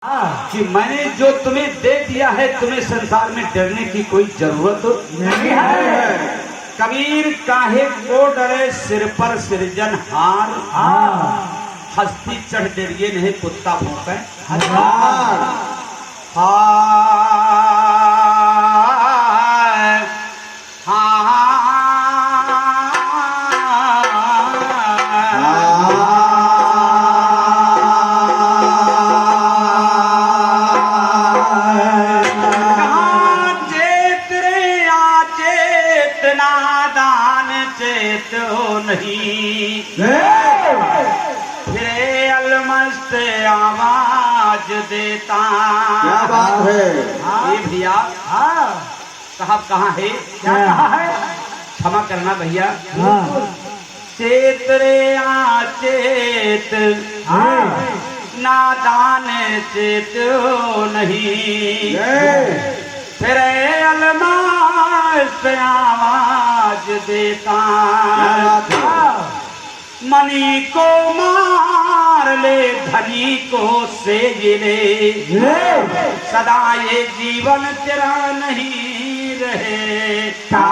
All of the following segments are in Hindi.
कि मैंने जो तुम्हें दे दिया है तुम्हें संसार में डरने की कोई जरूरत नहीं है। कबीर काहे को डरे सिर पर सिरजनहार, हस्ती चढ़ डरिए नहीं कुत्ता भौंके हजार। चेत हो नहीं फिरे अलमस्त आवाज देता। क्या बात है? ये भैया साहब कहाँ है? क्या कहा है? क्षमा करना भैया। चेत रे आचेत नादान चेत हो नहीं फिरे अलमस्त आवाज देता। मनी को मार ले धनी को सेज ले सदा ये जीवन तेरा नहीं रहेगा।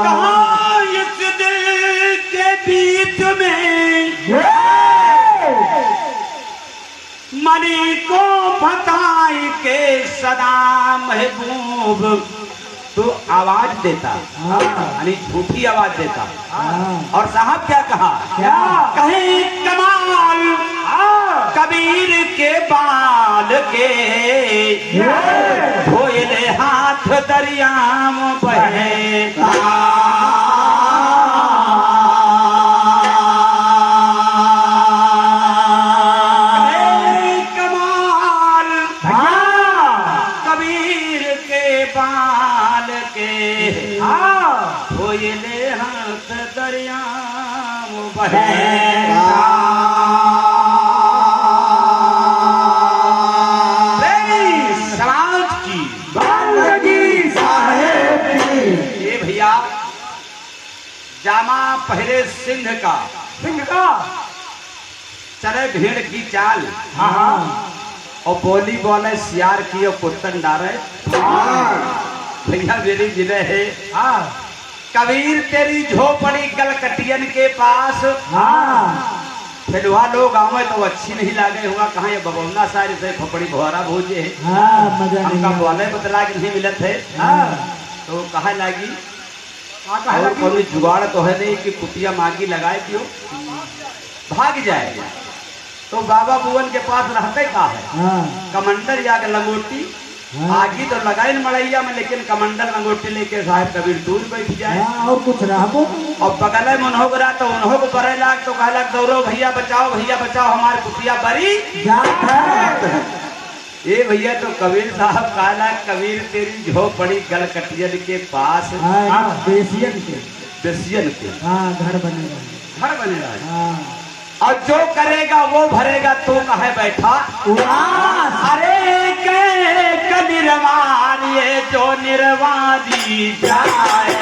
कहाँ इस दिल के बीच में मनी को बताई के सदा महबूब तो आवाज देता, यानी झूठी आवाज देता। और साहब क्या कहा? क्या कहीं कमाल कबीर के बाल के धोए हाथ दरिया में बहे। बाल के धोइले हाथ दरिया बहे। समाज की बंदगी साहेब की। ये भैया जामा पहले सिंह का चले भेड़ की चाल और बोली बोले सियार की और कुत्तन डारे। भैया मेरी जिले है कबीर तेरी झोपड़ी कलकटियन के पास। फिलवा लोग आवे तो अच्छी नहीं लागे हुआ कहाँ ये बबौना सारी से खोपड़ी भोरा भोजे है। हमका बोले बतला के नहीं मिलत है तो कहा लागी और कोई जुगाड़ तो है नहीं कि कुटिया मांगी लगाए क्यों भाग जाए। तो बाबा बुवन के पास रहते का है कमंडल या लंगोटी आगी तो लगाई मड़ैया में लेकिन कमंडल लंगोटी लेके साहब कबीर दूर बैठ जाए और कुछ रहो और बगल में उन्हों गिरा तो उन्हों को बरे लाग तो कहला दौड़ो भैया बचाओ हमारे कुटिया बरी ये भैया तो कबीर साहब कहला कबीर तेरी झोपड़ी गलकटियन के पास बेसियन के घर बनेगा और जो करेगा वो भरेगा तो कहे बैठा अरे के निर्वाण ये जो निर्वाणी जाए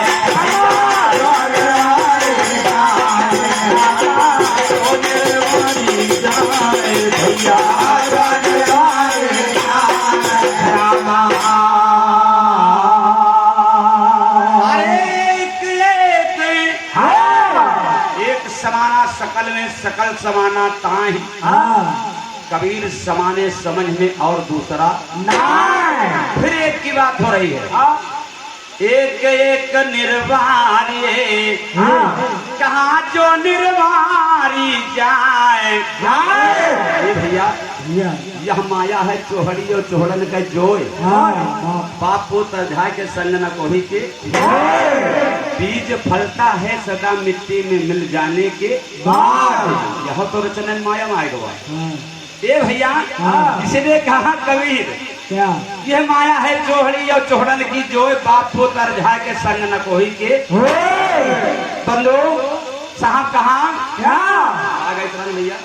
भैया समाना सकल में सकल समाना ताही कबीर समाने समझ में और दूसरा फिर एक की बात हो रही है एक एक निर्वाणी कहाँ जो निर्वाणी जाए। ये भैया यह माया है चोहड़ी और चोहड़न का जोय बाप पुत्र झाय के संग न कोही के बीज फलता है सदा मिट्टी में मिल जाने के बाद। यह तो रचना माया माएगा ये भैया इसलिए कहा कबीर क्या यह माया है चोहड़ी और चोहड़न की जोय बाप पुत्र झाय के संग न कोही के। बंदो साहब कहा क्या आ गए भैया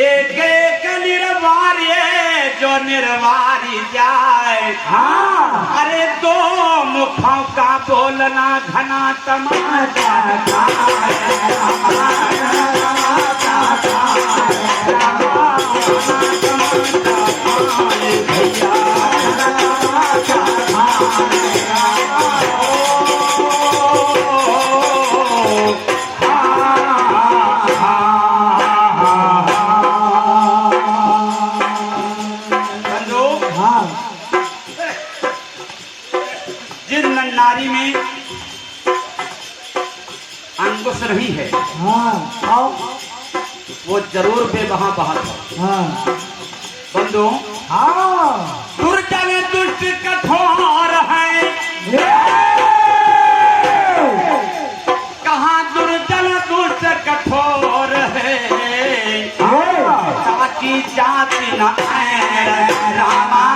एक एक निर्वार्य जो निर्वारी जाए। अरे दो मुखों का बोलना घना तमाचा नारी में अंकुश रही है वो जरूर बेबहा बहात है। बंधु दुर्जन दुष्ट कठोर है, कहाँ दुर्जन दुष्ट कठोर है, ताकि जाति न रामा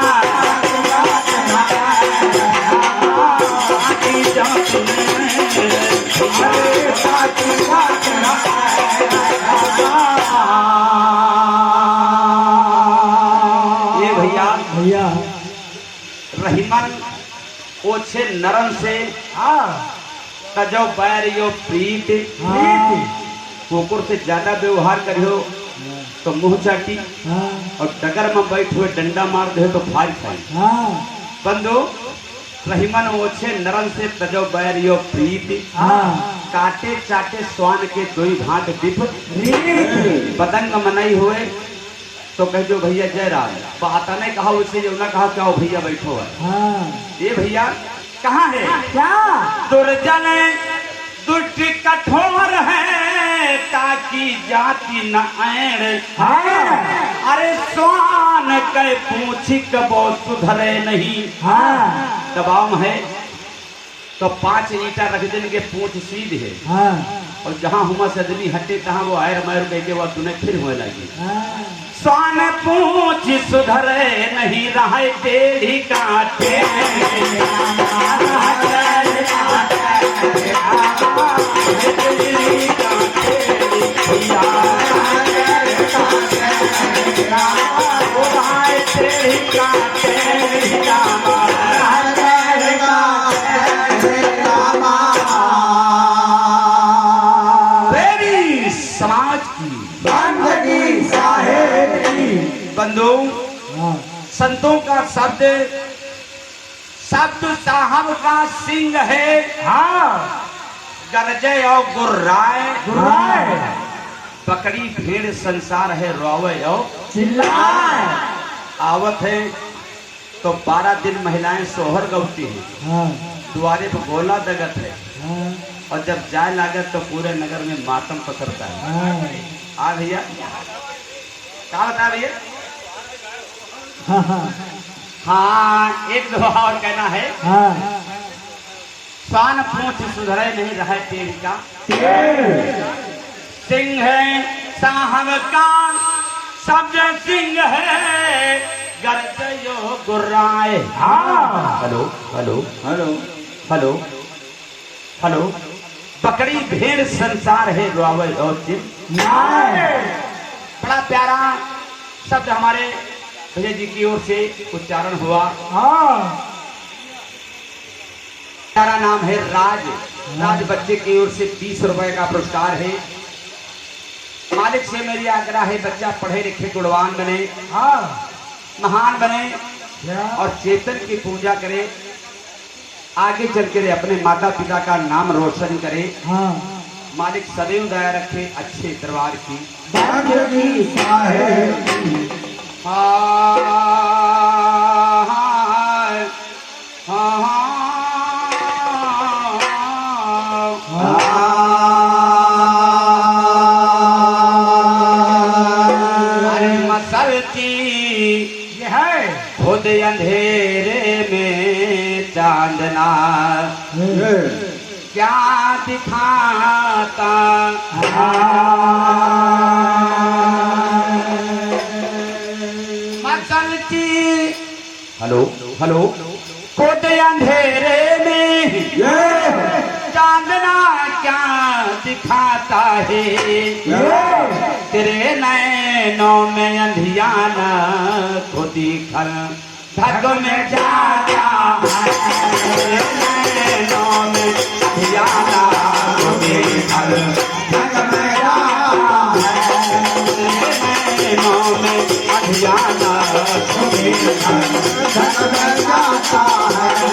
ये भैया रहीमन ओछे नरम से तजो बैर यो प्रीत कुकुर से ज्यादा व्यवहार करियो तो मुंह चाटी और डगर में बैठ हुए डंडा मार दे तो फाड़ खाई। बंधु रहीमन ओछे नरम से तजो बैर यो प्रीत काटे चाटे स्वान के दोई भाग दिप पतंग मनई हुए तो कह जो भैया जय राम बात ने कहा उसे जो ना कहा क्या हो भैया बैठो है। ये भैया कहाँ है क्या दुर्जन दुष्ट कठोर है, ताकि जाति न ऐण। अरे स्वान के पूछी कबो सुधरे नहीं। दबाव है तो 5 ईटा रख देंगे पूछ सीध है और जहाँ हुआ से आदमी हटे तहाँ वो आयर मायर कह के वो दुने फिर होने लगी। स्वान पूछ सुधरे नहीं रहे टेढ़ी काटे समाज की बंधु संतों का शब्द साहब का सिंह है। गरजे और गुर्राए बकरी भेड़ संसार है रोवे और चिल्लाए। आवत है तो 12 दिन महिलाएं सोहर गौती है, द्वारे पर गोला दगत है और जब जाए लागत तो पूरे नगर में मातम पसरता है। आ भैया क्या बता भैया? हाँ एक दो और कहना है। स्वान पूछ सुधरे नहीं रहे टेढ़ी का सिंह है साहब का शब्द सिंह है गरजयो गुर्राए। Hello hello hello hello hello बकरी भेड़ संसार है रोवे और बड़ा प्यारा शब्द हमारे भैया जी की ओर से उच्चारण हुआ। मेरा नाम है राज बच्चे की ओर से 20 रुपए का पुरस्कार है। मालिक से मेरी आग्रह है बच्चा पढ़े लिखे गुणवान बने, महान बने और चेतन की पूजा करे, आगे चल के अपने माता पिता का नाम रोशन करे। मालिक सदैव दया रखे अच्छे दरबार की। अरे मसलती खुद अंधेरे में चांदना क्या दिखाता। मसलती हेलो हेलो खुद अंधेरे में चांदना क्या दिखाता है तेरे नैनों में अंधियाना खुदी खल धक में जाता है तेरे नैनों में अंधियाना खुदी खल धक में जाता है तेरे नैनों में अंधियाना खुदी खल धक में जाता है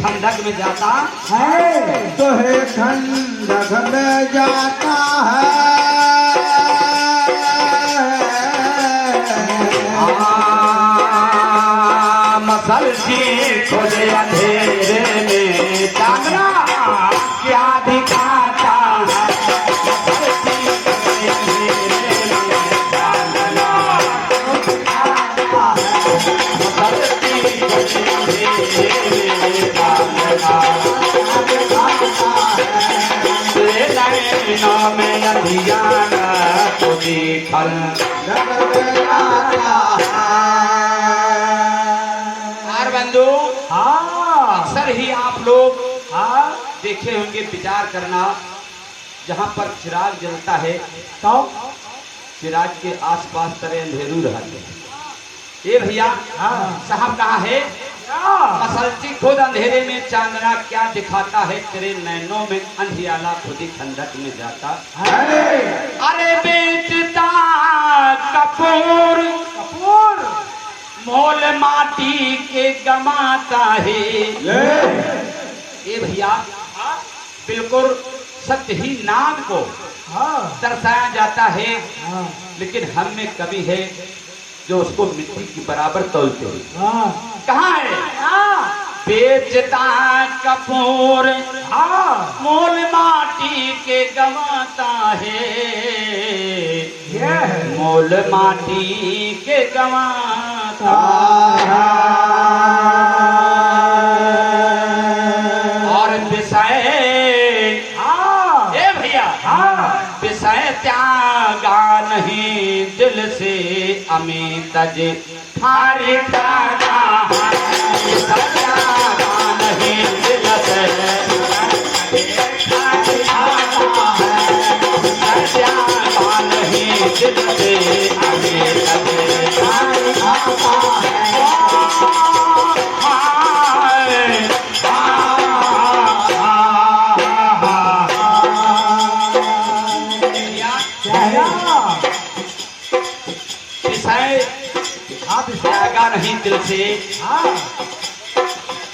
खंडक में जाता है तो है खंडक में जाता है मसल की खोजे अंधेरे में चांदना क्या दिखाता है मसल की खोजे अंधेरे में चांदना दिखाता है मसल की खोजे अंधेरे में नैनों में अंधियाना खुदी खल बंधु अक्सर ही आप लोग देखे होंगे विचार करना जहाँ पर चिराग जलता है तो चिराग के आसपास तरह अंधेरू रहते हैं। ये भैया साहब कहाँ है मसलती खुद अंधेरे में चांदना क्या दिखाता है तेरे नैनों में अंधियाला खुदी खंडक में जाता अरे बेचता कपूर मोल माटी के गमाता है ये भैया बिल्कुल सत्य ही नाम को दर्शाया जाता है लेकिन हम में कभी है जो उसको मिट्टी की बराबर तोलते हैं। कहाँ है बेचता कपूर मोल माटी के गवाता है मोल माटी के गवाता और विषय ये भैया विषय त्यागा नहीं दिल से अमित जी थारी त्यागा नहीं दिल से त्यागा नहीं दिल से अमित त्यागा नहीं दिल से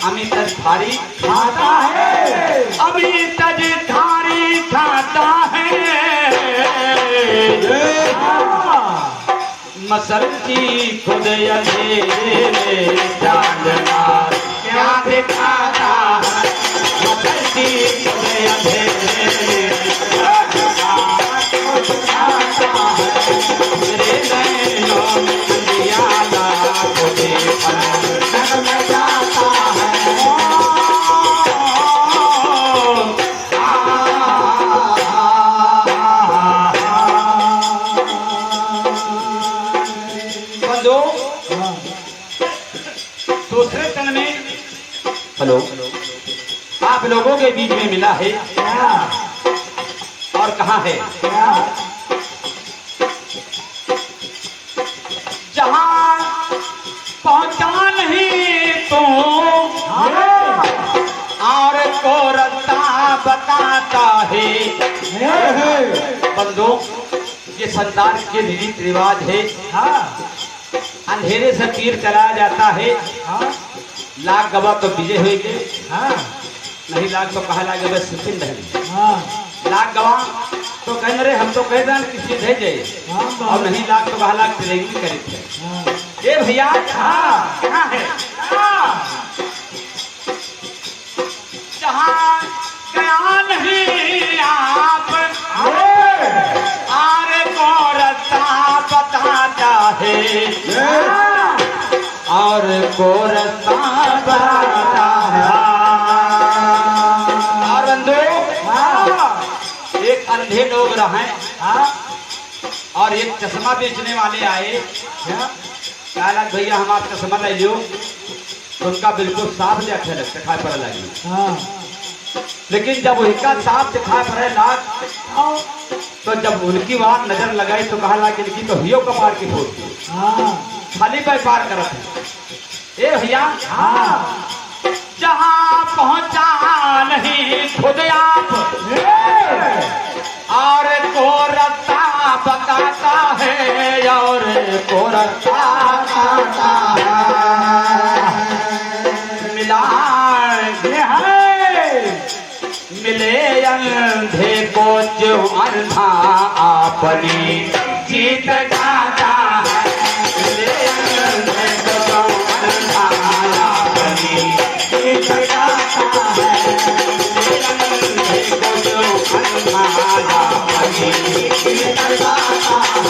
अमित धारी खाता है अमित धारी खाता है मसल की खुद अंधेरे में चांदना क्या दिखाता है मसल की खुद अंधेरे में मेरे नैनों में अंधियाला खुदी खंडक में जाता है बंधु दूसरे तन में हेलो आप लोगों के बीच में मिला है और कहाँ है जहाँ पहुँचा नहीं तो और को रास्ता बताता है बंधु ये संसार के रीति रिवाज है अंधेरे से तीर चलाया जाता है लाख गवा तो विजय होगी नहीं लाख तो कहा लाग बस सिंध लाख गवा तो कहने रे हम तो कह दें कि सीधे जाए और नहीं लाख तो कहा लाख ट्रेनिंग करे थे ये भैया कहाँ है जहाँ गया नहीं आप आरे को रास्ता बताता है और को रास्ता बताता है अंधे लोग रहे और एक चश्मा बेचने वाले आए। क्या भैया हमारा चश्मा ले लियो, तो उनका बिल्कुल साफ ले अच्छा लगता दिखाई पड़ लगी। लेकिन जब उनका साफ दिखाई पड़े लाग, तो जब उनकी वहां नजर लगाई तो कहा ला कि इनकी तो हियो कपार की फोटो खाली व्यापार करत है। ए भैया जहां पहुंचा नहीं खुद आप और को रास्ता बताता है और को रास्ता बताता है। मिला मिले अंधे को जो अंधा अपनी जीत गाता है। मिले अंधे को जो अंधा अपनी जीत गाता है। मिले अंधे को जो अंधा अपनी जीत गाता है।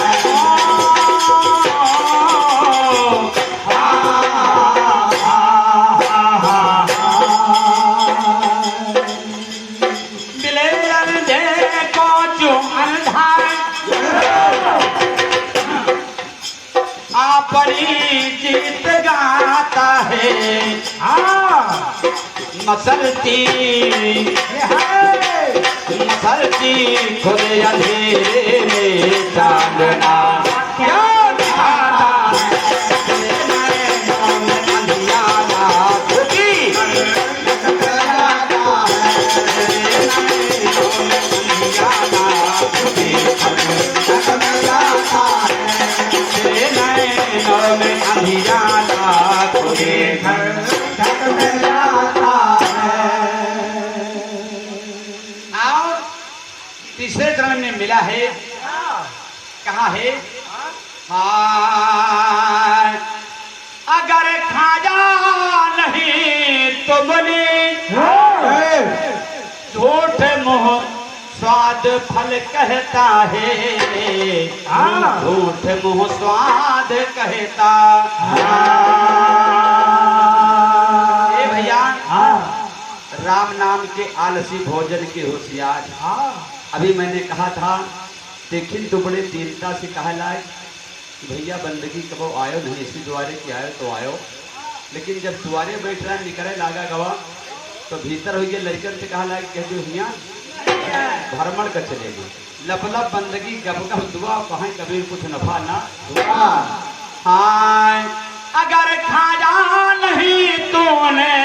जीत गाता है मसलती मसलती खुद अंधेरे में चांदना क्या दिखाता तीसरे चरण में मिला है। कहा है हाँ अगर खाजा नहीं तो बोली झूठ मुंह स्वाद फल कहता है। झूठ मुंह स्वाद कहता है। भैया राम नाम के आलसी भोजन के होशियार। अभी मैंने कहा था देखिन तो बड़े दीनता से कहा लाए कि भैया बंदगी कबो आयो नहीं, इसी द्वारे की आयो तो आयो। लेकिन जब द्वारे बैठ रहा निकले लागा गवा तो भीतर हो गया लड़कन से कहा लाए कह दो हिया भ्रमण कर चलेगी लपलप बंदगी गप गप दुआ कहीं कभी कुछ नफा ना हुआ। हाँ अगर खाजा नहीं तूने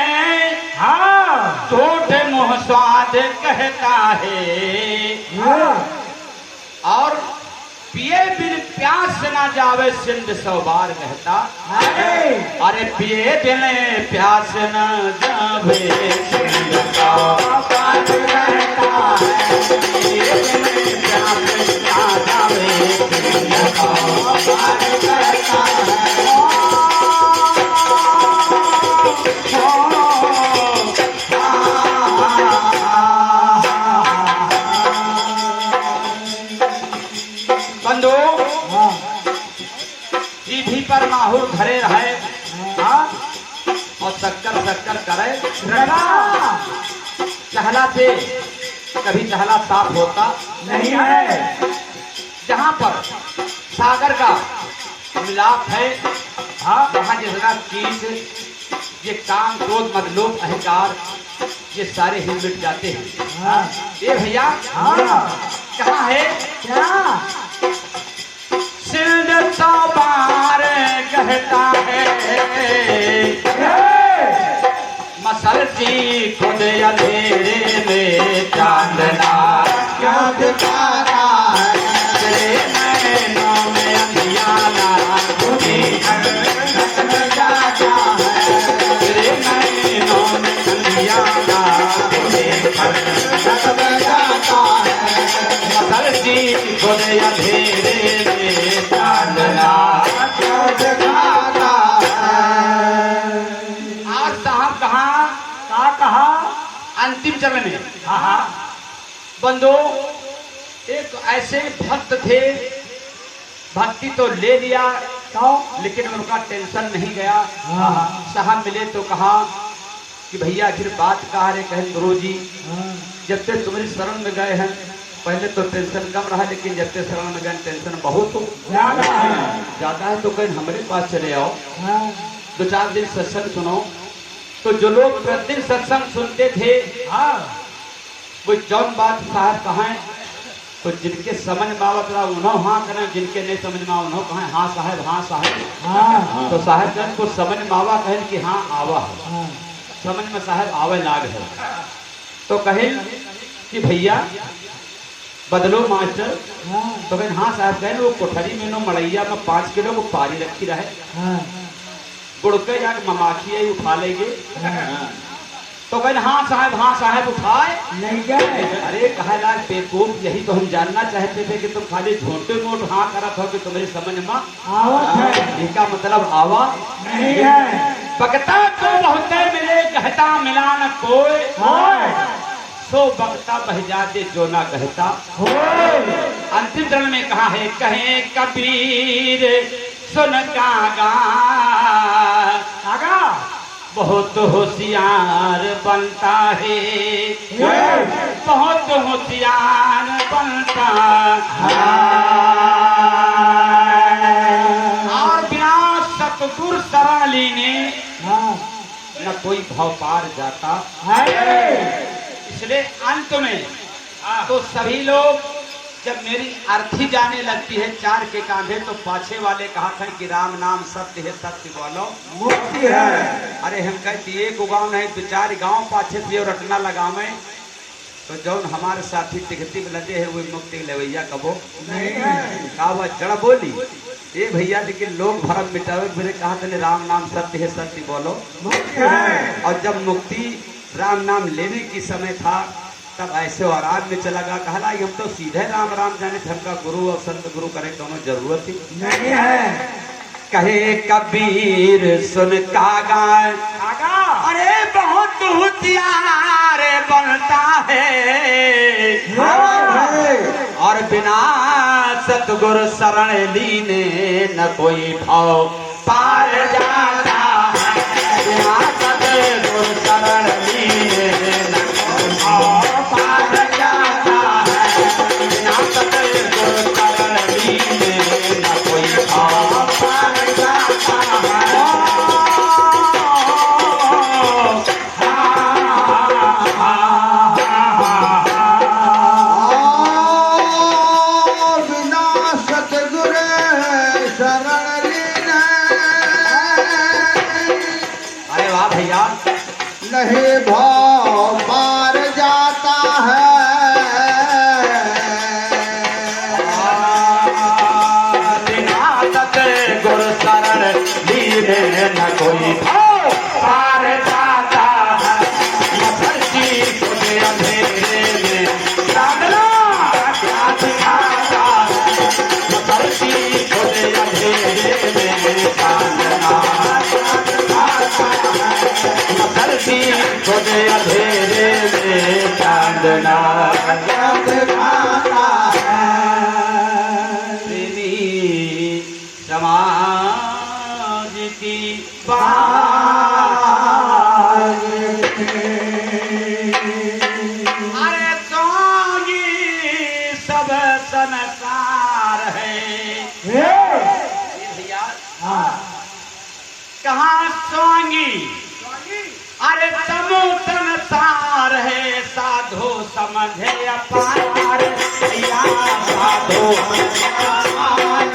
झूठ मुंह स्वाद कहता है और पिए बिन प्यास ना जावे सिंध 100 बार कहता। अरे पिए बिन प्यास न जावे सिंध 100 बार कहता है। पिए बिन प्यास ना जावे सिंध 100 बार कहता है। बंधु जीभी पर माहौल घरे रहे और शक्कर शक्कर करे चहला से कभी चहला साफ होता नहीं है। जहाँ पर सागर का मिलाप है वहाँ जिसका कीस ये काम क्रोध मदलोभ अहंकार ये सारे ही मिट जाते हैं। ये भैया कहाँ है क्या सिंध 100 बार कहता है। मसलती खुद अंधेरे में चांदना क्या दिखाता है। तेरे नैनों में अंधियाना तुझे जाता है। तेरे नैनों में अंधियाना तुझे जाता है। मसलती खुद अंधेरे में चांदना क्या दिखाता है। आज साहब कहा अंतिम चरण में बंदो एक ऐसे भक्त थे भक्ति तो ले लिया लेकिन उनका टेंशन नहीं गया। साहब मिले तो कहा कि भैया आखिर बात कहा रे कहे गुरु जी जब से तुम्हारी शरण में गए हैं पहले तो टेंशन कम रहा, लेकिन जब से शरण में गए टेंशन बहुत हो ज्यादा है। तो कहीं हमारे पास चले आओ, 2-4 दिन सत्संग सुनो। तो जो लोग प्रतिदिन सत्संग सुनते थे, वो जौन बात साहब कहें, तो जिनके समझ में आवत रहा उन्हों हाँ करें, जिनके नहीं समझ में उन्हों कहें हाँ साहब, हाँ साहब। तो साहब जन को समझ में आवा कहें कि हाँ आवा है, समझ में साहब आवे लाग है। तो कहे कि भैया बदलो मास्टर। तो कहें हाँ साहब, कहें वो कोठरी में नो मड़ैया में 5 किलो को पारी रखी रहे, गुड़के जाके ममाखी आई उठा लेंगे। तो कहें हाँ साहब उठाए नहीं गए। अरे कहा लाग बेवकूफ, यही तो हम जानना चाहते थे कि तुम खाली झोंटे मोट हाँ करत हो कि तुम्हें समझ में आवत है, इसका मतलब आवा नहीं है। बकता तो बहुते मिले, कहता मिला न कोई, सो बकता बह जाते जो ना कहता। अंतिम चरण में कहा है, कहे कबीर सुन कागा, बहुत होशियार बनता है, बहुत होशियार बनता है। और बिना सतगुर शरण लेने न कोई भाव पार जाता है। इसलिए अंत में तो सभी लोग जब मेरी अर्थी जाने लगती है 4 के कांधे, तो पाछे वाले कहा था कि राम नाम सत्य है, सत्य बोलो मुक्ति है। अरे हम कहती एक गाँव नहीं 2-4 गाँव पाछे से रटना लगावे, तो जौन हमारे साथी टिकती लगे है वो मुक्ति लेवैया कबो नहीं कहा वह जड़ बोली ये भैया, लेकिन लोग भरम मिटावे मेरे कहा था राम नाम सत्य है, सत्य बोलो मुक्ति है। और जब मुक्ति राम नाम लेने की समय था, तब ऐसे आराम में चला गया। कहला हम तो सीधे राम राम जाने, हमका गुरु और संत गुरु करे दोनों जरूरत ही नहीं है। कहे कबीर सुन कागा, अरे बहुत होशियार बनता है, और बिना सतगुरु शरण लीने न कोई भाव पार जाता है। बिना सतगुरु शरण लीने न कोई भाव पार जाता है। बिना सतगुरु शरण लीने न कोई भाव पार जाता है। नहीं भाव पार जाता है। बिना सतगुरु शरण लीने न कोई भाव पार जाता है। धरती को दे अंधेरे में चांदना क्या दिखाता है। धरती को दे अंधेरे में चांदना क्या दिखाता है। धरती को दे अंधेरे में चांदना क्या दिखाता है। प्रेमी समाज की बात, अरे सोगी सब संसार है। भैया कहाँ सोंगी, अरे तमो संसार है। साधो समझे अपार भैया, साधो समझे अपार,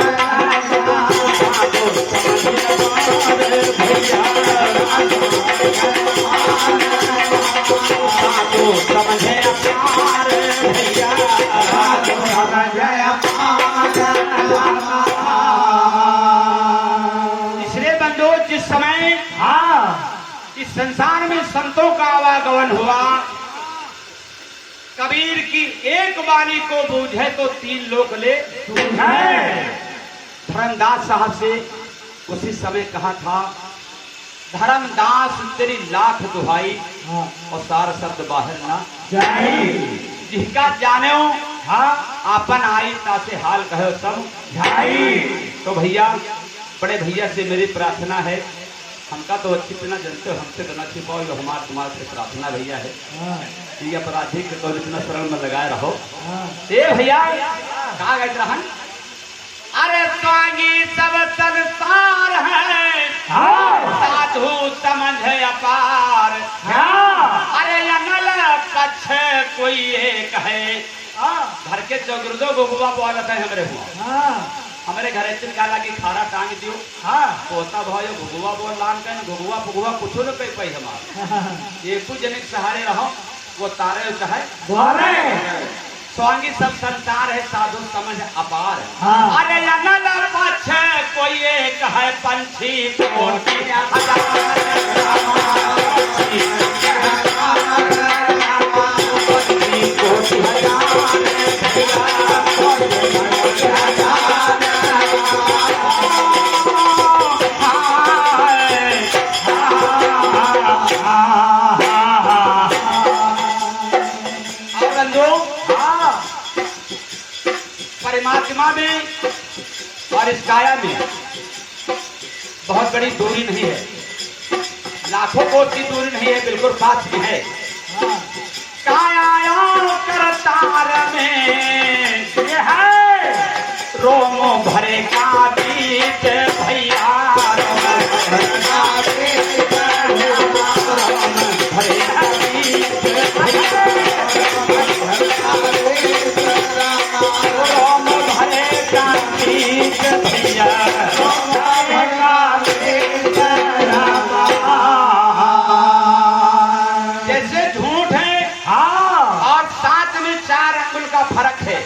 साधो समझे अपार भैया, साधो समझे अपार भैया, साधो समझे अपार। इसलिए बंधु जिस समय इस संसार में संतों का आवागमन हुआ, कबीर की एक वाणी को बूझे तो 3 लोक ले सूझे। धर्मदास साहब से उसी समय कहा था, धर्मदास तेरी लाख दुहाई और सार शब्द बाहर ना जाई। जिसका जाने आपन आई तासे हाल कहो सब जाई। तो भैया बड़े भैया से मेरी प्रार्थना है, हमका तो अच्छी तरह जानते हो, हमसे तो ना छिपाओ, ये हमारे तुम्हारे से प्रार्थना भैया है कि अपराधी के तो इतना शरण में लगाए रहो। ए भैया कहा गए रहन, अरे स्वांगी सब संसार है, साधु समझ अपार, अरे अनल पक्ष कोई एक है, घर के चौगुर्दो गुगुआ बोलत है हमरे हुआ, हमारे घर इतने काला की खारा टांग दियो, पोता भयो गुगुआ बोल लान कन गुगुआ पुगुआ कुछ न कह पाई हमारे, एक जनिक सहारे रहो वो तारे चाहे स्वांगी सब संसार है, साधु समझ अपार, अरे अनल पक्ष कोई एक है, पंछी कोटि परमात्मा में और इस काया में बहुत बड़ी दूरी नहीं है, लाखों कोट की दूरी नहीं है, बिल्कुल पास में है। काया करतार में ये है रोमो भरे का बीच भैया, भरे का बीच भैया, जैसे झूठ है और साथ में 4 अंगुल का फर्क है।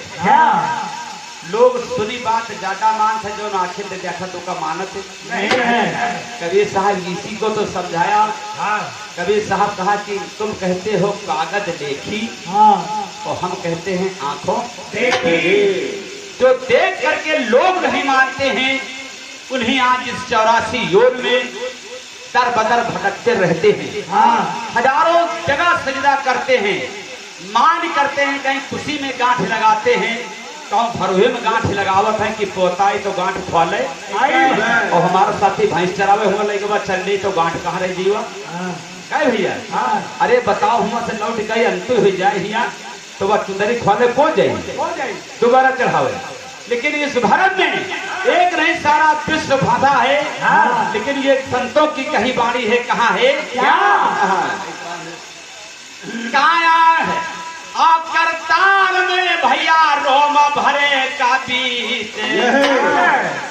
लोग सुनी बात ज्यादा मानते, जो आंखें से देखा तो का मानत नहीं है। कबीर साहब इसी को तो समझाया, कबीर साहब कहा कि तुम कहते हो कागज देखी और हम कहते हैं आंखों देखी। जो देख करके लोग नहीं मानते हैं उन्हीं आज इस 84 योन में दर बदर भटकते रहते हैं, हजारों जगह सजदा करते हैं, मान करते हैं, कहीं खुशी में गांठ लगाते हैं, कहूँ भरोहे में गांठ लगावत है कि पोताई तो गांठ खोले, और हमारा साथी भैंस चरावे हुआ लगे बाद चल रही तो गांठ कहाँ रह जीवा कहे भैया। अरे बताओ हुआ से लौट गई अंतु हो जाए हिया तो वह चुंदरी खोले को जाए दोबारा चढ़ावे। लेकिन इस भारत में एक नहीं सारा विश्व बाधा है, लेकिन ये संतों की कहीं बाणी है, कहाँ है काया है करताल में भैया रोम भरे का बीच,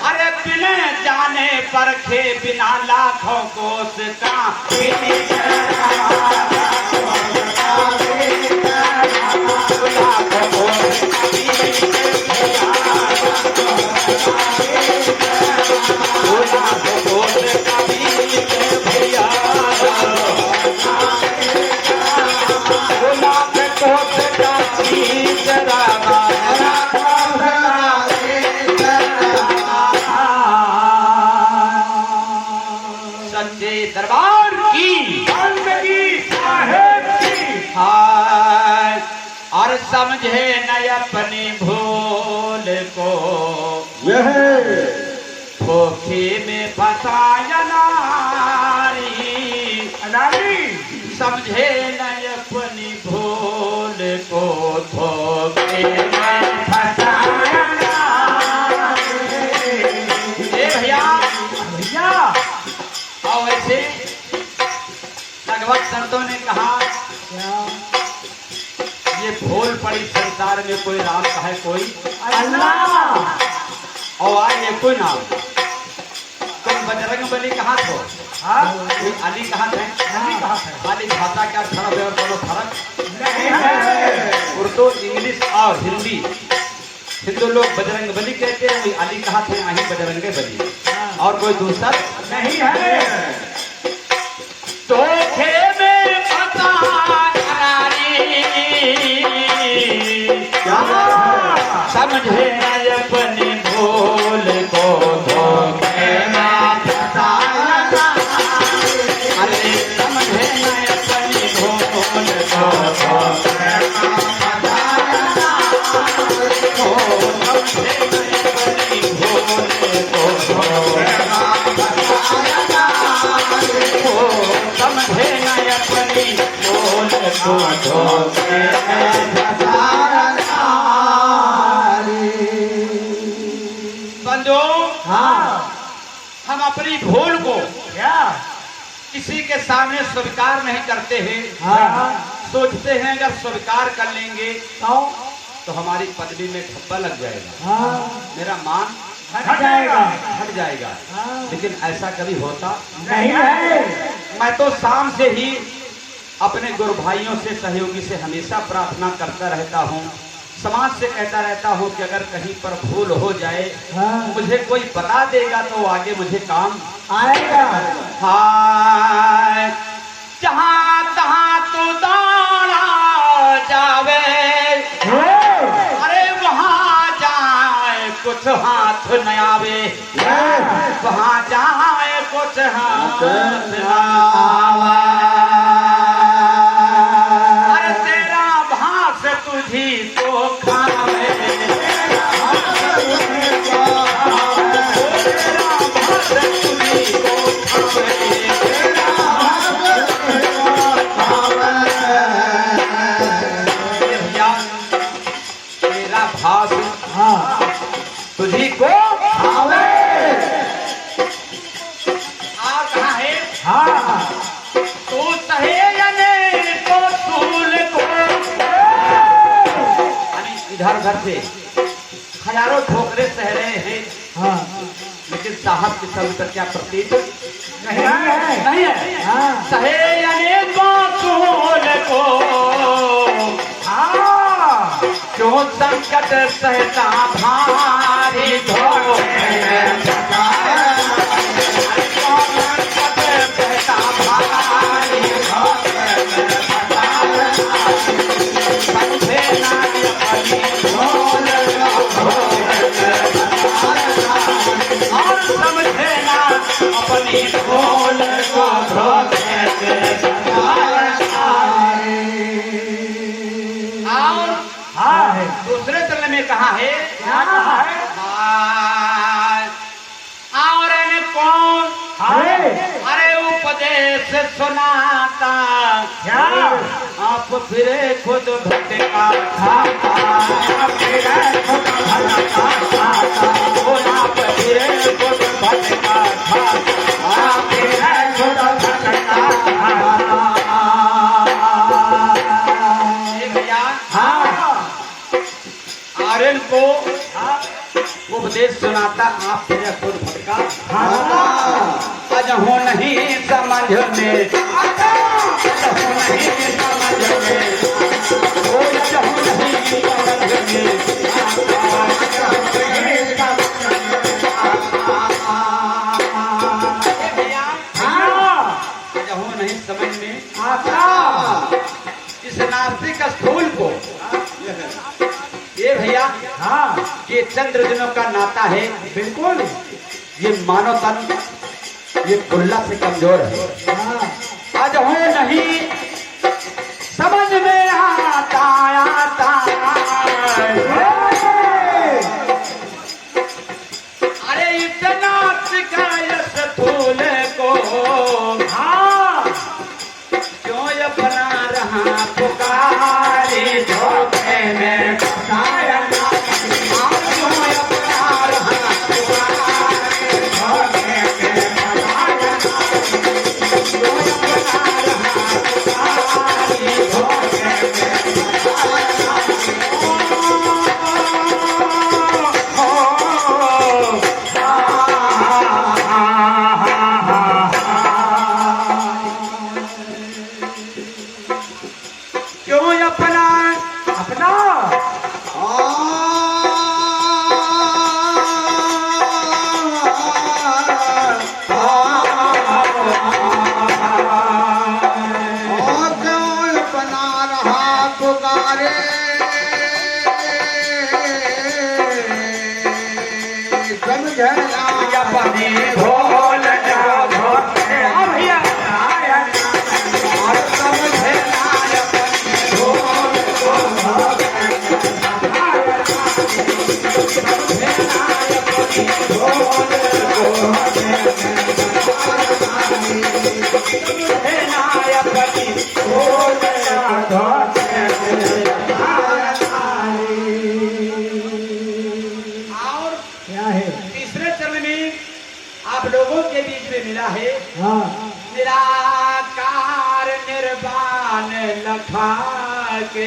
अरे बिने जाने परखे बिना लाखों कोस का सच्चे दरबार की हाय, और समझे न अपनी भूल को, धोखे में फंसाया नारी, समझे न अपनी भूल को, धोखे में फंसाया नारी। भैया और ऐसे भगवत संतों ने कहा ये भूल पड़ी संसार में, कोई राम का है कोई अल्लाह, और आए कोई नाम। तुम बजरंग बली कहाँ थो, कोई अली कहाँ थे, अली भाषा क्या फर्क है और दोनों फर्क नहीं है। उर्दू इंग्लिश और हिंदी, हिंदू लोग बजरंग बली कहते हैं, कोई अली कहाँ थे आही बजरंगे बली, और कोई दूसरा नहीं है। धोखे में फंसा समझे अपनी भूल को, धोखे में फंसा, अरे समझे अपनी भूल को, धोखे में फंसा, समझे अपनी भूल को, अपनी भूल को क्या किसी के सामने स्वीकार नहीं करते हैं। हाँ सोचते हैं अगर स्वीकार कर लेंगे तो तो हमारी पदवी में धब्बा लग जाएगा, हाँ मेरा मान हट जाएगा। हट जाएगा। हाँ। लेकिन ऐसा कभी होता नहीं है। मैं तो शाम से ही अपने गुरु भाइयों से सहयोगी से हमेशा प्रार्थना करता रहता हूँ, समाज से कहता रहता हूँ कि अगर कहीं पर भूल हो जाए हाँ। मुझे कोई बता देगा तो आगे मुझे काम आएगा। हाय जहाँ तहाँ तू दौड़ा जावे, अरे वहाँ जाए कुछ हाथ न आवे, वहाँ जाए कुछ हाथ न आवे। अरे तेरा भास तुझी को खावे, तेरा भास तुझी को खावे। तेरा भास हाँ तुझी को आवे। आ कहाँ है हाँ तू सहे अनेक को सूल को, यानी इधर उधर से हजारों ठोकरे सह रहे हैं, हाँ लेकिन साहब के सर पर क्या प्रतीत नहीं है। नहीं है। हाँ सहे अनेक को सूल को, हाँ क्यों संकट सहता भारी धोखे में फंसाए, क्यों संकट सहता भारी धोखे में फंसाए, समझे ना अपनी भूल को धोखे में फंसाए, और समझे ना अपनी भूल को धोखे में फंसाए। और हाँ है। दूसरे चरण में कहा है क्या कहा है? और कौन है। अरे उपदेश सुनाता, क्या? आप फिरे खुद भटका खाता, आप फिरे खुद भटका खाता, आप फिरे खुद भटका खाता, आप फिरे खुद भटका खाता। भैया हाँ आर्यन को हाँ उपदेश सुनाता, आप फिरे खुद भटका हाँ आज हो नहीं समझ में, आज हो नहीं समझ में, ओ आज हो नहीं समझ में, भैया हाँ आज हो नहीं समझ में। आता। इस नास्तिक स्थूल को ये भैया हाँ ये चंद्र दिनों का नाता है, बिल्कुल। ये मानव तन ये खुल्ला से कमजोर है। हाँ आज हो नहीं समझ में आता आता, अरे इतना शिकायत फूल को, हाँ क्यों अपना रहा पुकारी धोखे में फंसाया, क्यों अपना रहा पुकारी धोखे में फंसाया, क्यों अपना रहा पुकारी धोखे में क्यों अपना अपना। बना रहा पुकारे समझना अपने भोल का धोखे भैया और समझे ना अपने भोल को धोखे समझे ना अपनी भोल को समझे ना अपनी भोल का धोखे। और क्या है? तीसरे चरण में लखा के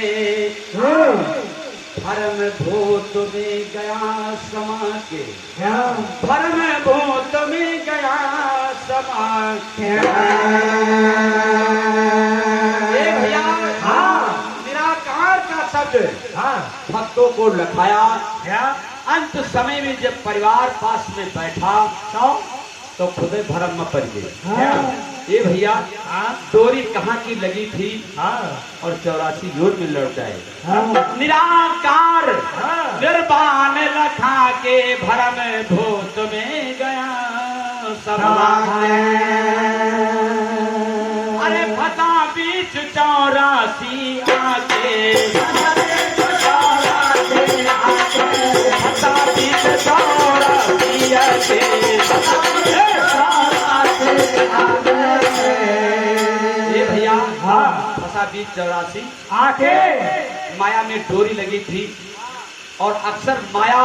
भरम भूत में गया समा के भरम भूत में गया समा के भैया निराकार का शब्द भक्तों को लखाया। अंत समय में जब परिवार पास में बैठा तो खुद भरम में पड़ गए। ये भैया डोरी कहाँ की लगी थी और 84 योर में लौट आए। निराकार निर्वाण लखा के भरम भूत में गया समा। अरे फता बीच 84 आके फता बीच 84 आके ये भैया फसा बीच 84 आके माया में डोरी लगी थी। और अक्सर माया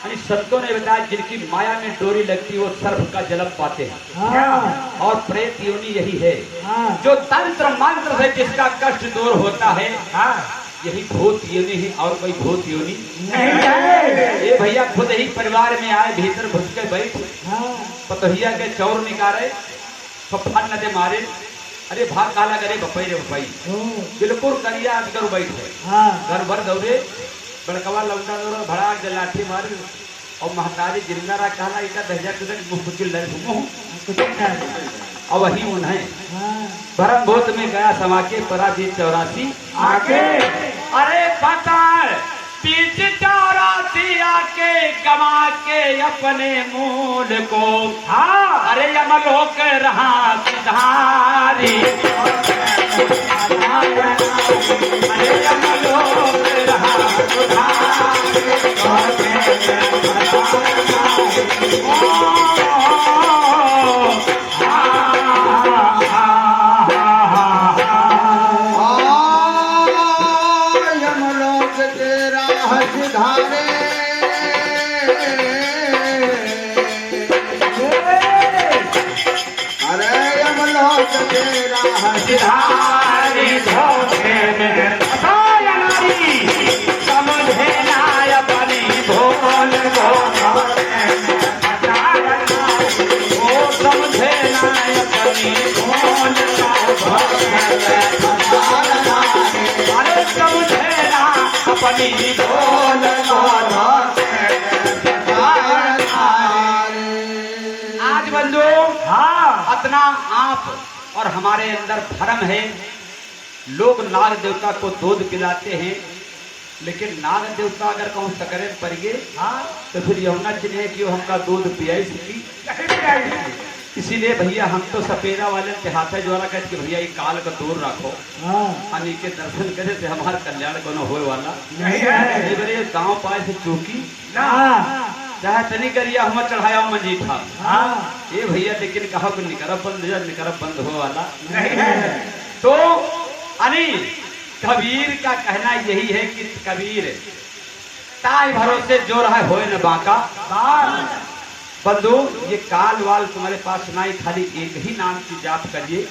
यानी संतों ने बताया जिनकी माया में डोरी लगती वो सर्प का जन्म पाते हैं। और प्रेत योनि यही है जो तंत्र मंत्र से जिसका कष्ट दूर होता है। यही भूत योनि है और कोई भूत योनि नहीं है। ये भैया खुद ही परिवार में आए भीतर घुस के बैठ पतोहिया के चौर निकाले तो फन न दे मारे। अरे भाग काला करे बपाई रे बपाई बिल्कुल करिया आज करो बैठे घर भर दौड़े बड़कवा लौटा दौड़ भड़ा के लाठी मार और महतारी जिंदा कहला इका दहजा तुझे मुंह कुचल लड़ और वही उन्हें भरम भूत में गया समा के पराजीत 84 आके। अरे पता बीच 84 आके गवा के अपने मूल को अरे यमलोक रहा सुधारी। अरे यमलोक रहा सुधारी। यमलोक तेरा सिधारे अरे यमलोक तेरा सिधारी धोखे में फसाया नारी समझे ना अपनी भोल को। वो समझे ना अपनी भोल को। अरे समझे ना अपनी भोल को। आज बंधु अपना आप और हमारे अंदर भरम है। लोग नाग देवता को दूध पिलाते हैं लेकिन नाग देवता अगर कहूँ सकरे पड़ गए तो फिर यमुना चिन्ह कि हमका दूध पियाई सकी। इसीलिए भैया हम तो सपेरा वाले के हाथ द्वारा कहते कि भैया ये काल का दूर रखो अनि के दर्शन करे से हमारे कल्याण को न होए वाला नहीं है। गाँव पाए से चौकी चाहे तनी करिया हम चढ़ाया मंजी था ये भैया लेकिन कहा कि निकरब बंद हो वाला नहीं है। तो अनी कबीर का कहना यही है कि कबीर ताई भरोसे जो रहा होए न बाका। बंधु ये काल वाल तुम्हारे पास सुनाई खाली एक ही नाम की जाप करिए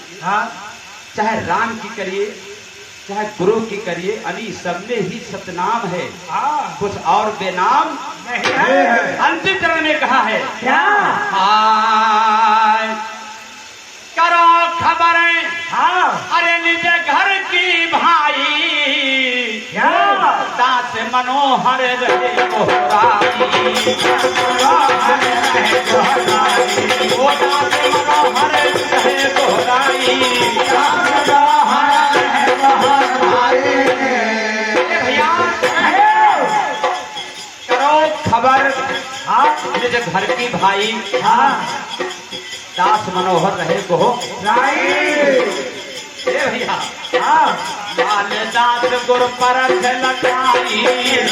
चाहे राम की करिए चाहे गुरु की करिए अनी सब में ही सतनाम है कुछ और बेनाम नहीं है। अंतिम चरण में कहा है क्या करो खबरें अरे निज घर की भाई दास मनोहर रहे गोहराई। वो दास मनोहर रहे गोहराई। भैया करो खबर निज घर की भाई दास मनोहर रहे भैया लाल दास गुरु परख लगाई।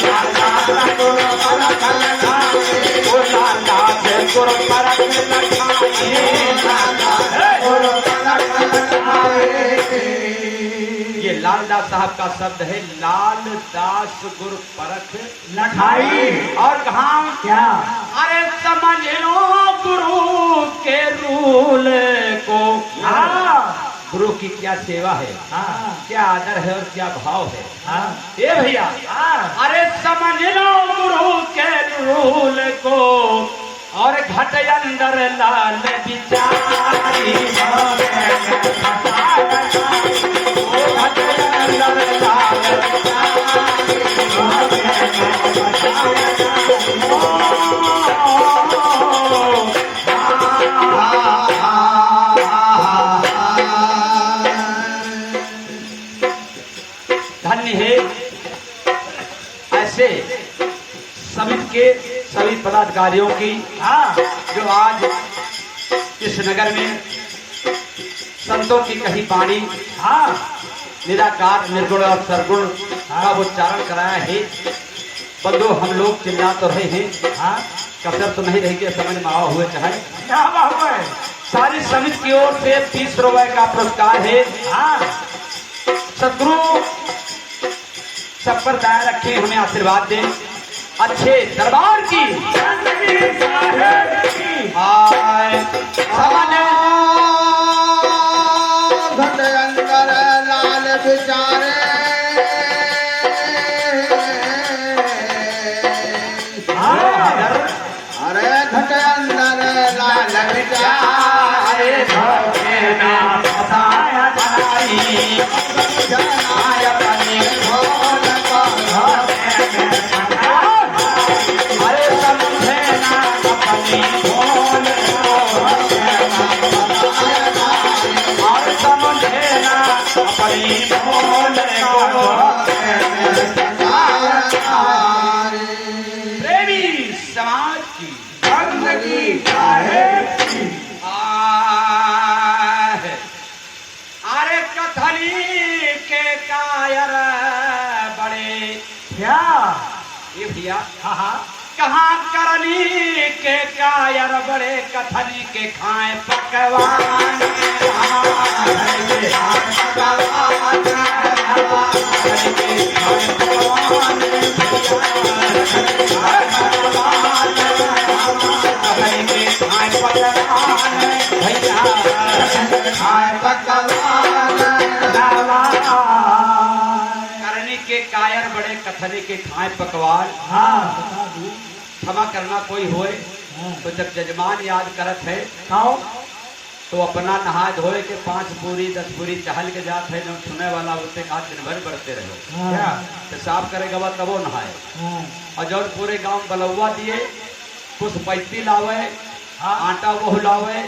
लाल दास गुरु परख लगाई। लाल दास गुरु परख लगाई। ये लाल दास साहब का शब्द है लाल दास गुरु परख लगाई। और कहा क्या अरे समझ लो गुरु के रूल को गुरु की क्या सेवा है, हाँ क्या आदर है और क्या भाव है। हाँ ये भैया हाँ अरे समझ लो गुरु के रूल को और घट अंदर लाल बिचारी घट अंदर लाल धन्य है ऐसे समिति के सभी पदाधिकारियों की हाँ जो आज इस नगर में संतों की कही वाणी हाँ निराकार निर्गुण और सरगुण का उच्चारण कराया है। बंधु हम लोग चिल्ला तो रहे हैं, हाँ कसर तो नहीं रहेगी, समझ में आवा हुए चाहे। क्या बात है। सारी समिति की ओर से 30 रुपए का पुरस्कार है। हाँ सदगुरु सब पर दया रखे, हमें आशीर्वाद दें, अच्छे दरबार की हाय सामान्य घट अंदर लाल बिचारे अरे घट अंदर लाल बिचारे जनाय बने ढोल अरे समझे ना अपनी भोल और समझे ना अपनी भोल प्रेमी समाज की बंदगी चाहे अरे कथनी के कायर बड़े क्या ये भैया हाँ हाँ कहाँ करनी के कायर बड़े कथनी के खाए पकवान करनी के कायर बड़े कथनी के खाए पकवान। हाँ बता दूँ क्षमा करना कोई होए तो जब जजमान याद करत है खाओ तो अपना नहा धोए के 5 पूरी 10 पूरी चहल के जात है, जब सुने वाला उससे कहा दिन भर बढ़ते रहो क्या पेशाब करेगा वह तबो नहाए। हाँ और जब पूरे गांव बलौवा दिए कुछ पैती लावे हाँ आटा वो लावे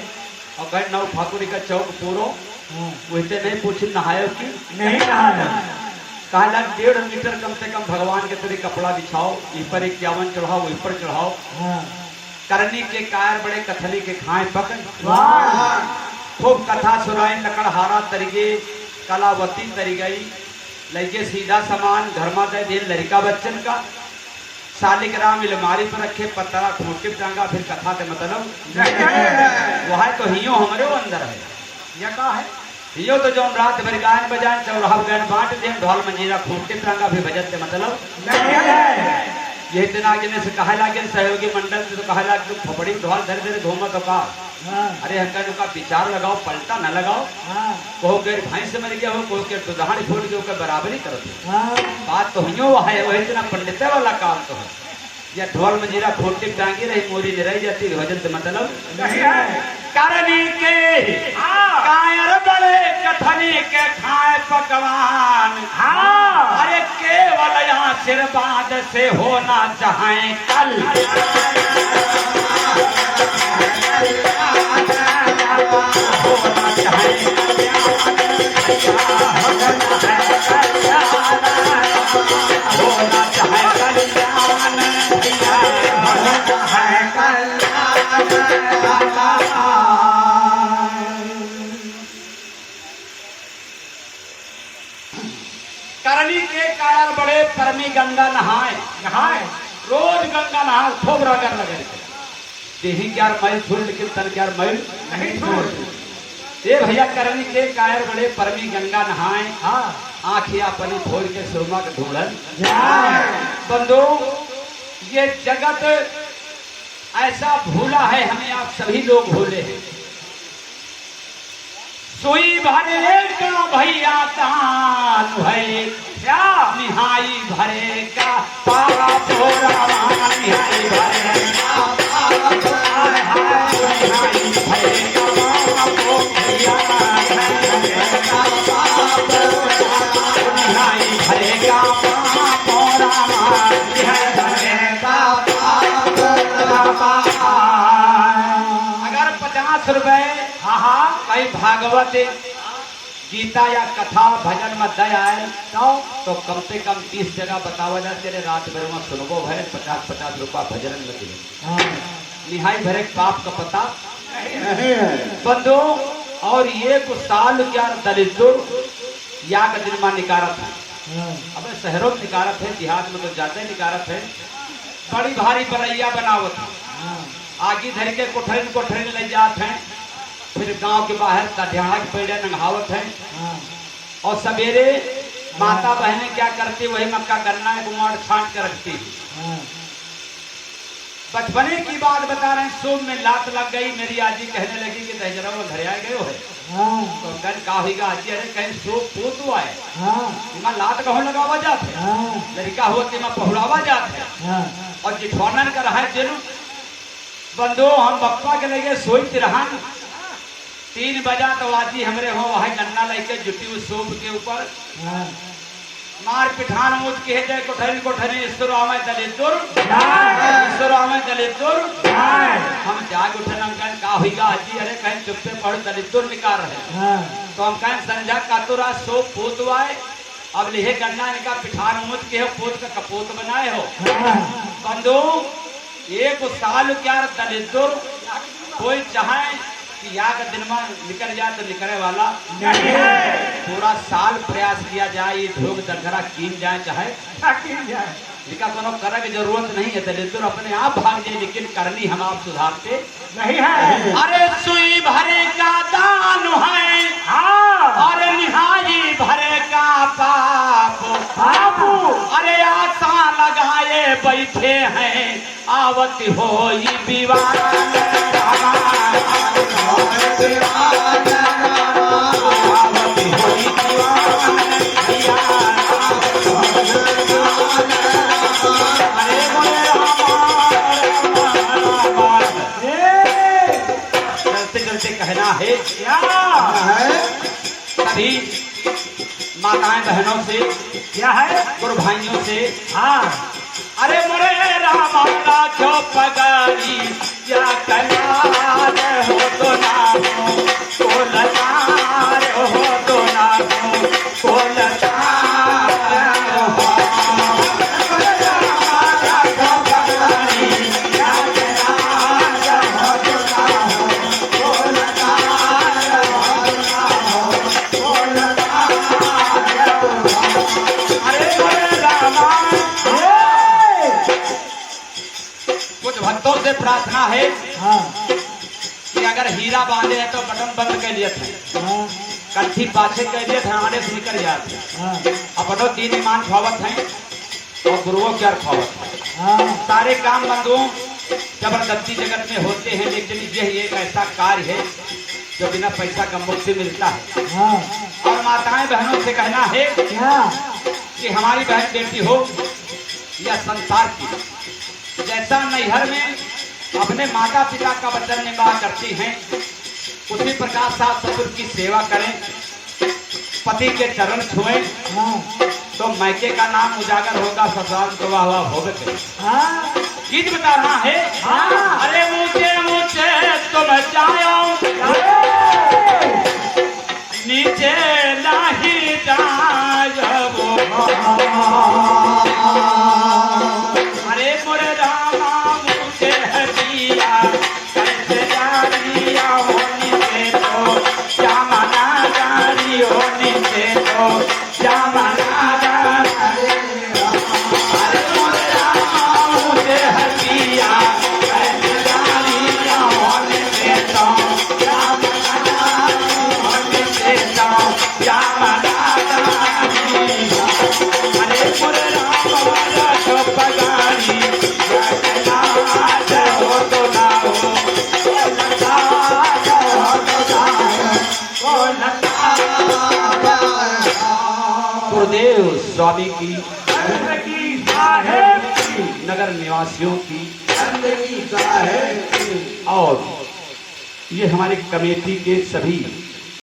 और कहे नौ ठाकुरी का चौक पूरो हाँ वैसे नहीं पूछी नहाए की नहीं कहा कहा 1.5 मीटर कम से कम भगवान के तेरे कपड़ा बिछाओ, इस पर 51 चढ़ाओ, इस पर चढ़ाओ। हाँ करनी के कायर बड़े कथनी के खाए पकड़ वाह खूब कथा सुनाई लकड़हारा तरीके कलावती तरी गई लगे सीधा सामान घर में दे दिन लड़का बच्चन का शालिग्राम अलमारी पर रखे पत्थरा खूंटे टांगा फिर कथा के मतलब वह तो हियो हमारे अंदर है। यह कहा है हियो तो जो रात भर गायन बजान चौराहा गायन बांट दे ढोल मंजीरा खूंटे टांगा फिर भजन के मतलब नहीं है ये इतना आगे से कहा लागे सहयोगी मंडल से तो कहा लागे तुम फपड़ी ढोल धर धर घूमो तो का हाँ अरे हल्का का विचार लगाओ पलटा न लगाओ हाँ कहो गैर भाई से मर गया हो कहो के दुधानी छोड़ के ओकर बराबरी करो हाँ बात तो हियो है वही इतना पंडित वाला काम तो है या ढोल मंजीरा खोटी टांगी रही मोरी ने रह जाती भजन से मतलब नहीं है करनी के कायर बड़े कथनी के खाए पकवान हाँ अरे केवल आशीर्वाद से होना चाहे कल होना चाहे होना चाहे कल्याण करनी के कायर बड़े परमी गंगा नहाए नहाए रोज गंगा नहा खूब रगड़ लगे देही क्यार मैल छोड़ लेकिन तन क्यार मैल नहीं छोड़ ये भैया करनी के कायर बड़े परमी गंगा नहाए हाँ आँखिया अपनी खोल के सुरमा के ढूंढन जय बंधु ये जगत ऐसा भूला है, हमें आप सभी लोग भूले हैं। सुई भरे का भैया तान है क्या निहाई भरे का पाप हो रामा निहाई भरे का पाप हाय हाय निहाई भरे का पाप हो भैया निहाई भरे का पाप हो रामा निहाई भरे का पाप। अगर 50 रुपए कहीं भागवत गीता या कथा भजन में दया आए तो कम से कम 30 जगह बतावा जाए तेरे रात भर में सुनबो भय 50-50 रुपया भजन में दिले निहाई भरे पाप का पता बंधु। और ये कुछ साल क्या दलितों या का दिन में निकारत है अब शहरों में निकारत है देहात में तो ज्यादा निकारत है बड़ी भारी बलैया बनावत है आगे धर के कोठरी ले जात हैं फिर गांव के बाहर तढ़ियाड़ा के पेड़े नंगावत है और सवेरे माता बहनें क्या करती वही मक्का करना है गुमाड़ छांट कर रखती बचपने की बात बता रहे हैं सूब में लात लग गई मेरी आजी कहने लगी कि दहजरा वो घर आ गए हो है तो कल का होगा आजी अरे कहीं सूब पूत हुआ है लात कहो लगावा जाते लड़का हुआ कि पहुड़ावा जाते और जिठौनन का रहा है जेलू बंधु हम बप्पा के लगे सोच रहा 3 बजा तो आजी हमरे हो वहां गन्ना लेके जुटी उस सूप के ऊपर मार पिठान मुझ के जाए कोठरी ईश्वर आवे दलितुर ईश्वर आवे दलितुर हम जाग उठे हम कहें का होगा आजी अरे कहीं चुप्पे पढ़ दलितुर निकाल रहे तो हम कहें संझा कातुरा सूप पूतवाए अब लिहे गन्ना इनका पिठान मुझ के हो पूत का कपूत बनाए हो बंधु एक साल क्या दलितुर कोई चाहे या का दिन में निकल जाए तो निकलने वाला नहीं है पूरा साल प्रयास किया जाए ये ढोक दरखरा कीन जाए चाहे कीन जाए इसका कोनो करे की जरूरत नहीं है दलितुर अपने आप भाग जाए लेकिन करनी हम आप सुधारते नहीं है। अरे सुई भरे का दान है अरे निहाई भरे का पाप अरे आशा लगाए बैठे हैं आवत हो विवाह कहना है क्या सभी माताएं बहनों से क्या है गुरु भाइयों से अरे मोरे रामा क्यों पगारी या कलार हो तो ना हो लतार हो तो ना हो लतार हो भक्तों से प्रार्थना है कि अगर हीरा बांधे हैं तो बटन बंद कर लिए थे कंठी पाछे कर लिए थे आने से निकल जाते अपनों 3 ईमान खावत हैं और गुरुओं के खावत है सारे काम बंधुओं जबरदस्ती जगत में होते हैं लेकिन यह एक ऐसा कार्य है जो बिना पैसा का मुक्ति मिलता है और माताएं बहनों से कहना है कि हमारी बहन बेटी हो या संसार की जैसा नैहर में अपने माता पिता का वचन निभा करती हैं उसी प्रकार सास ससुर की सेवा करें पति के चरण छुएं तो मैके का नाम उजागर होगा ससुराल गवा हुआ होगा गीत बता रहा है अरे मुझे तुम जाओ नीचे नहीं जाओ अरे मोरे रामा मुझे हटिया कैसे जानिया होनी से तो क्या मना जानी होनी से तो क्या मना जानी अरे मोरे रामा मुझे हटिया कैसे जानिया होनी से तो क्या मना जानी होनी से तो क्या मना जानी अरे मोरे रामा गोस्वामी की, जिंदगी साहेब की, नगर निवासियों की जिंदगी साहेब की, और ये हमारे कमेटी के सभी